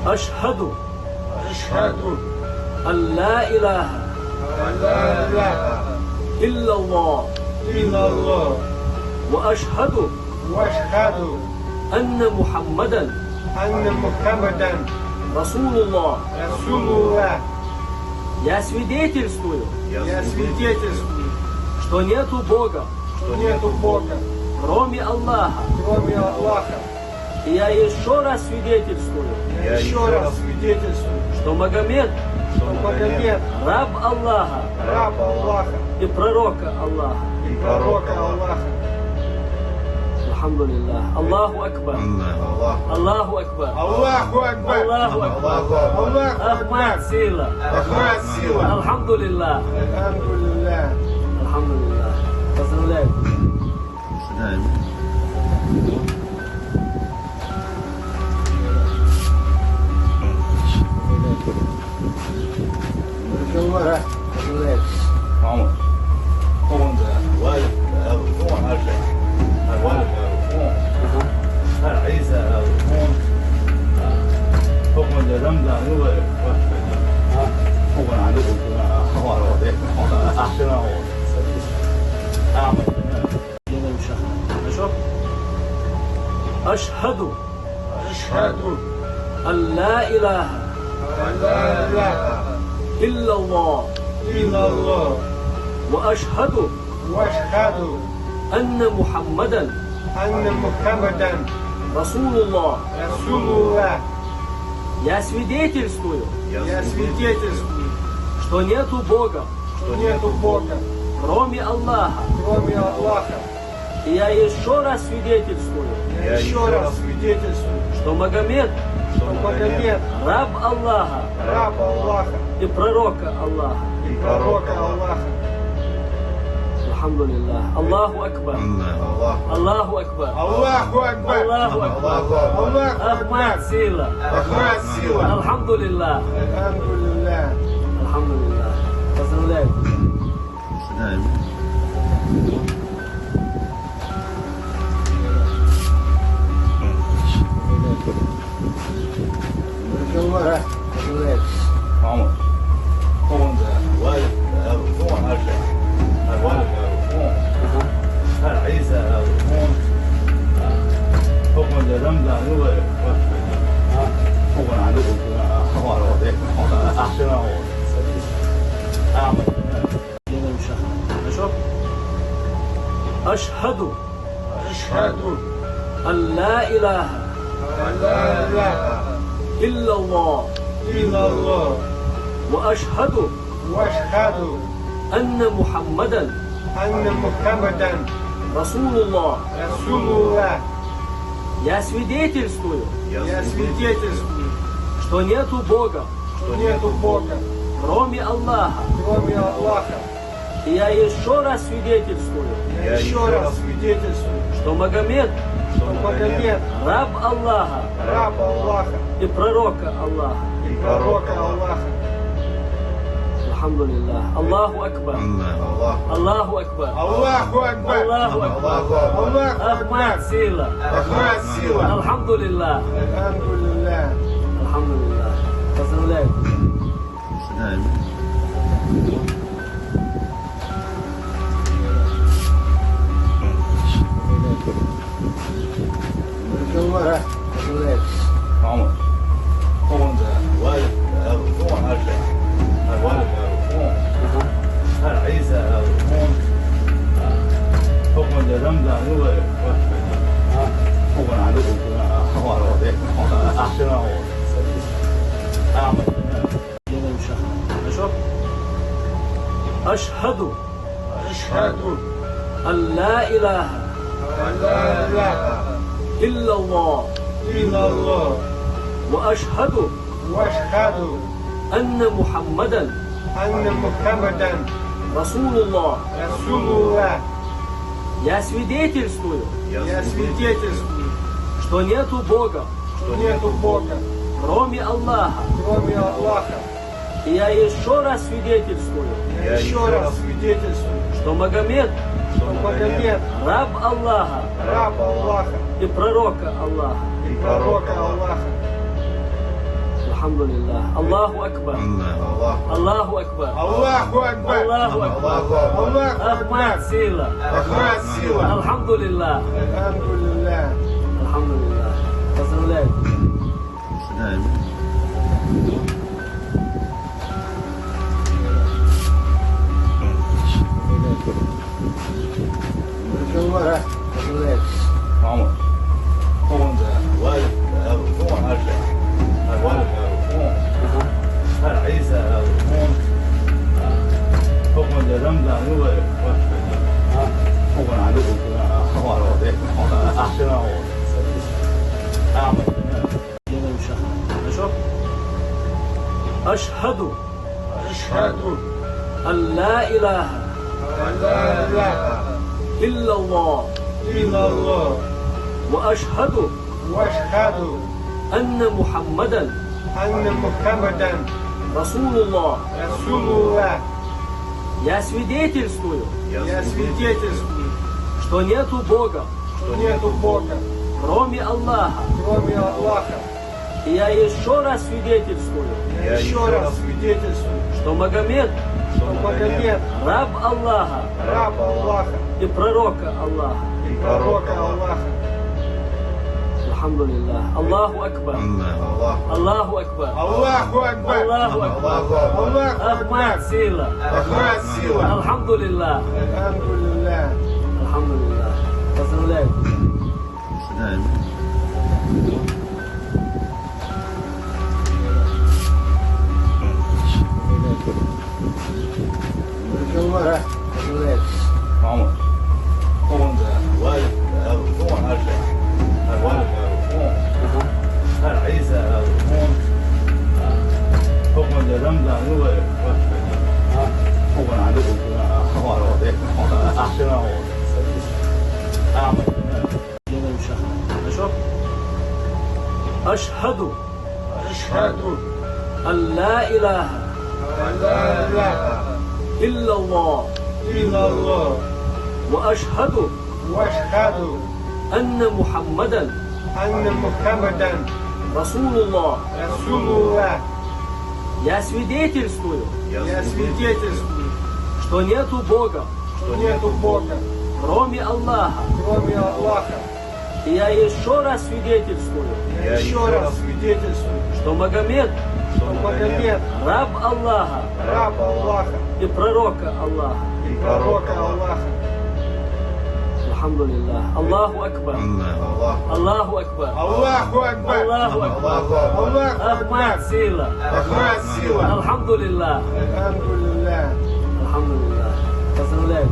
أشهد أشهد أن لا إله أن لا إله إلا الله إلا الله وأشهد وأشهد أن محمدا أن محمدا رسول الله. رسول الله. Я свидетельствую, Я свидетельствую, что нету Бога, что нету Бога, кроме Аллаха. кроме Аллаха. И я еще раз свидетельствую, Я еще раз свидетельствую, что Магомед что Магомед раб Аллаха раб Аллаха и пророка Аллаха. и пророка Аллаха. Алхамдулиллах. Аллаху Акбар. Аллах. Аллаху Акбар. Аллаху Акбар. Аллаху Акбар. Аллаху Ахмад Акбар. сила. Ахмад сила. Алхамдулиллах. Алхамдулиллах. Алхамдулиллах. Поздравляю. Поздравляю. ماما هون والد هون هالشيء والد هون هل عيسى هون هون رمضان هو هون عنده هون هون أحسن هون أعمل شوف. أشهد أشهد أن لا إله أن لا إله إلا الله إلا الله وأشهد وأشهد أن محمدا أن محمدا رسول الله. رسول الله. Я свидетельствую, Я свидетельствую, что нету Бога, что нету Бога, кроме Аллаха. кроме Аллаха. И я еще раз свидетельствую, Я еще раз свидетельствую, что Магомед что Магомед раб Аллаха раб Аллаха и пророка Аллаха. и пророка Аллаха. Алхамдулиллах. Аллаху Акбар. Аллах. Аллаху Акбар. Аллаху Акбар. Аллаху Акбар. Аллаху Ахмад Акбар. сила. Ахмад сила. Алхамдулиллах. Алхамдулиллах. Алхамдулиллах. Поздравляю. Поздравляю. ماما هون والد هون هالشيء والد هون هل عيسى هون هون رمضان هو هون عنده هون أحسن هون أعمل شوف. أشهد أشهد أن لا إله أن لا إله إلا الله إلا الله وأشهد وأشهد أن محمدا أن محمدا رسول الله. رسول الله. Я свидетельствую, Я свидетельствую, что нету Бога, что нету Бога, кроме Аллаха. кроме Аллаха. И я еще раз свидетельствую, Я еще раз свидетельствую, что Магомед что Магомед раб Аллаха раб Аллаха и пророка Аллаха. и пророка Аллаха. Алхамдулиллах. Аллаху Акбар. Аллах. Аллаху Акбар. Аллаху Акбар. Аллаху Акбар. Аллаху Ахмад Акбар. сила. Ахмад сила. Алхамдулиллах. Алхамдулиллах. Алхамдулиллах. Поздравляю. Поздравляю. ماما هون والد هون هالشيء والد هون هل عيسى هون هون رمضان هو هون عنده هون أحسن هون أعمل شوف. أشهد أشهد أن لا إله أن لا إله إلا الله إلا الله وأشهد وأشهد أن محمدا أن محمدا رسول الله. رسول الله. Я свидетельствую, Я свидетельствую, что нету Бога, что нету Бога, кроме Аллаха. кроме Аллаха. И я еще раз свидетельствую, Я еще раз свидетельствую, что Магомед что Магомед раб Аллаха раб Аллаха и пророка Аллаха. и пророка Аллаха. Alhamdulillah. Allahu Akbar. Allahu Akbar. Аллаху Акбар. Allahu Akbar. Аллаху Ahmad Акбар. Sila. Ахмад сила. Alhamdulillah. Альхамдулилlah. Alhamdulillah. Поздравляю. Поздравляю. محمد هون والد هون أرجع والد هون عيسى هون هون رمضان هو هون عليه هون أحسن هون أعمل يلا نشاهد. نشوف. أشهد أشهد أن لا إله أن لا إله إلا الله إلا الله وأشهد وأشهد أن محمدا أن محمدا رسول الله. رسول الله. Я свидетельствую, Я свидетельствую, что нету Бога, что нету Бога, кроме Аллаха. кроме Аллаха. И я еще раз свидетельствую, Я еще раз свидетельствую, что Магомед что Магомед раб Аллаха раб Аллаха и пророка Аллаха. и пророка Аллаха. Алхамдулиллах. Аллаху Акбар. Аллаху Акбар. Аллаху Акбар. Аллаху Акбар. Аллаху Ахмад Акбар. Сила. Ахмад сила. Алхамдулиллах. Альхамдулилlah. Алхамдулиллах. Поздравляю. Поздравляю. محمد هون والد هون أرجع والد هون عيسى هون هون رمضان هو هون عليه هون أحسن هون أعمل يلا نشاهد. نشوف. أشهد أشهد أن لا إله أن لا إله إلا الله إلا الله وأشهد وأشهد أن محمدا أن محمدا رسول الله. رسول الله. Я свидетельствую, Я свидетельствую, что нету Бога, что нету Бога, кроме Аллаха. кроме Аллаха. И я еще раз свидетельствую, Я еще раз свидетельствую, что Магомед что Магомед раб Аллаха раб Аллаха и пророка Аллаха. и пророка Аллаха. Алхамдулиллах. Аллаху Акбар. Аллаху Акбар. Аллаху Акбар. Аллаху Акбар. Аллаху Ахмад Акбар. Сила. Ахмад сила. Алхамдулиллах. Альхамдулилlah. Алхамдулиллах. Поздравляю.